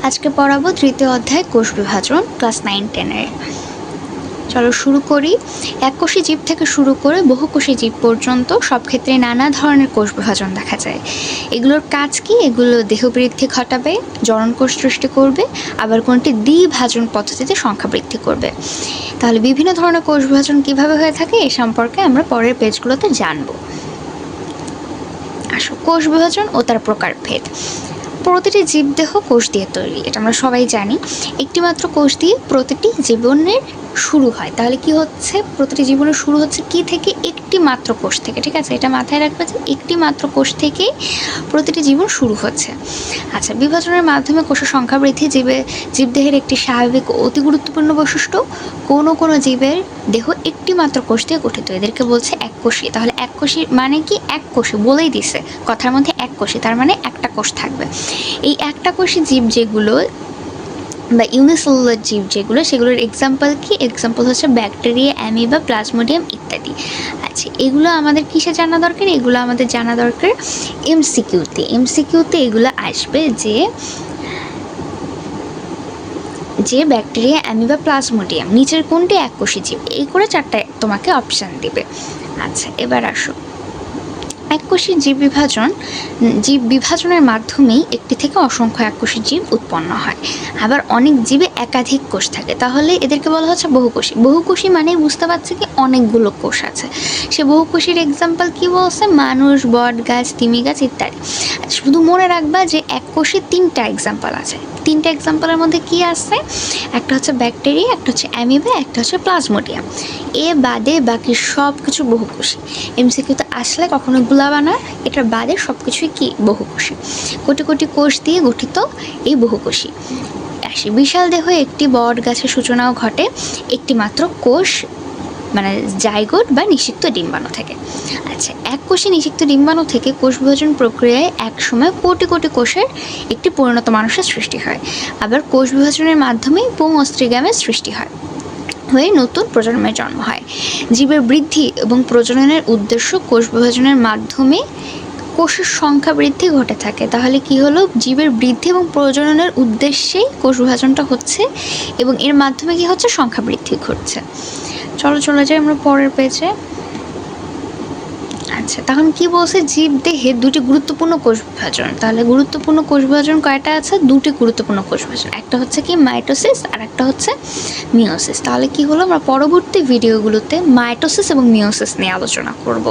আজকে পড়াবো তৃতীয় অধ্যায় কোষ বিভাজন ক্লাস 9-10-এর। চলো শুরু করি। এককোষী জীব থেকে শুরু করে বহুকোষী জীব পর্যন্ত সব ক্ষেত্রে নানা ধরনের কোষ বিভাজন দেখা যায়। এগুলোর কাজ কি? এগুলো দেহ বৃদ্ধি ঘটাবে, জননকোষ সৃষ্টি করবে, আবার কোনটি দ্বিভাজন পদ্ধতিতে সংখ্যা বৃদ্ধি করবে। তাহলে বিভিন্ন ধরনের কোষ বিভাজন কিভাবে হয়ে থাকে এ সম্পর্কে আমরা পরের পেজগুলোতে জানবো। আসো, কোষ বিভাজন ও তার প্রকারভেদ। প্রতিটি জীবদেহ কোষ দিয়ে তৈরি, এটা আমরা সবাই জানি। একটি মাত্র কোষ দিয়ে প্রতিটি জীবনের শুরু হয়। তাহলে কি হচ্ছে? প্রতিটি জীবনের শুরু হচ্ছে কি থেকে? একটি মাত্র কোষ থেকে। ঠিক আছে, এটা মাথায় রাখবে যে একটি মাত্র কোষ থেকেই প্রতিটি জীবন শুরু হচ্ছে। আচ্ছা, বিভাজনের মাধ্যমে কোষের সংখ্যা বৃদ্ধি জীবদেহের একটি স্বাভাবিক অতি গুরুত্বপূর্ণ বৈশিষ্ট্য। কোনো জীবের দেহ একটি মাত্র কোষ দিয়ে গঠিত, এদেরকে বলছে এককোষী। তাহলে এককোষী মানে কি? এককোষী বলেই দিছে কথার মধ্যে, এককোষী তার মানে একটা কোষ থাকবে। এই একটা কোষী জীব যেগুলো বা ইউনিসেলুলার জীব যেগুলো, সেগুলোর এক্সাম্পল কি? এক্সাম্পল হচ্ছে ব্যাকটেরিয়া, অ্যামিবা, প্লাজমোডিয়াম ইত্যাদি। আচ্ছা, এগুলো আমাদের কিসে জানা দরকার? এগুলো আমাদের জানা দরকার এমসিকিউতে এগুলো আসবে যে ব্যাকটেরিয়া, অ্যামিবা, প্লাজমোডিয়াম নিচের কোনটি এককোষী জীব, এই করে 4টা তোমাকে অপশান দিবে। আচ্ছা, এবার আসো, এককোষী জীব বিভাজনের মাধ্যমেই একটি থেকে অসংখ্য এককোষী জীব উৎপন্ন হয়। আবার অনেক জীবে একাধিক কোষ থাকে, তাহলে এদেরকে বলা হচ্ছে বহুকোষী। বহুকোষী মানে বুঝতে পারছি কি অনেকগুলো কোষ আছে। সে বহুকোষীর এক্সাম্পল কি বলছে? মানুষ, বট গাছ, তিমি গাছ ইত্যাদি। শুধু মনে রাখবা যে এককোষীর 3টা এক্সাম্পল আছে। 3টা এক্সাম্পলের মধ্যে কি আছে? একটা হচ্ছে ব্যাকটেরিয়া, একটা হচ্ছে অ্যামিবা, একটা হচ্ছে প্লাজমোডিয়াম। এ বাদে বাকি সব কিছু বহুকোষী। এমসিকিউতে আসলে কখনো ভুলাবা না, এটা বাদে সব কিছুই কি? বহুকোষী। কোটি কোটি কোষ দিয়ে গঠিত এই বহুকোষী। আসি, বিশাল দেহ একটি বট গাছের সূচনাও ঘটে একটি মাত্র কোষ মানে জাইগোট বা নিষিক্ত ডিম্বাণু থেকে। আচ্ছা, এককোষী নিষিক্ত ডিম্বাণু থেকে কোষ বিভাজন প্রক্রিয়ায় একসময় কোটি কোটি কোষের একটি পরিণত মানুষের সৃষ্টি হয়। আবার কোষ বিভাজনের মাধ্যমেই পুংঅস্ত্রীগ্যামের সৃষ্টি হয়ে নতুন প্রজন্মের জন্ম হয়। জীবের বৃদ্ধি এবং প্রজননের উদ্দেশ্য কোষ বিভাজনের মাধ্যমে কোষের সংখ্যা বৃদ্ধি ঘটে থাকে। তাহলে কি হলো? জীবের বৃদ্ধি এবং প্রজননের উদ্দেশ্যেই কোষ বিভাজনটা হচ্ছে এবং এর মাধ্যমে কি হচ্ছে? সংখ্যা বৃদ্ধি ঘটছে। চলে যাই আমরা পরের পেজে। আচ্ছা, তখন কি বলছে? জীবদেহে 2টি গুরুত্বপূর্ণ কোষ বিভাজন। তাহলে গুরুত্বপূর্ণ কোষ বিভাজন কয়টা আছে? 2টি গুরুত্বপূর্ণ কোষ বিভাজন। একটা হচ্ছে কি? মাইটোসিস, আর একটা হচ্ছে মিওসিস। তাহলে কি হলো? আমরা পরবর্তী ভিডিওগুলোতে মাইটোসিস এবং মিওসিস নিয়ে আলোচনা করব।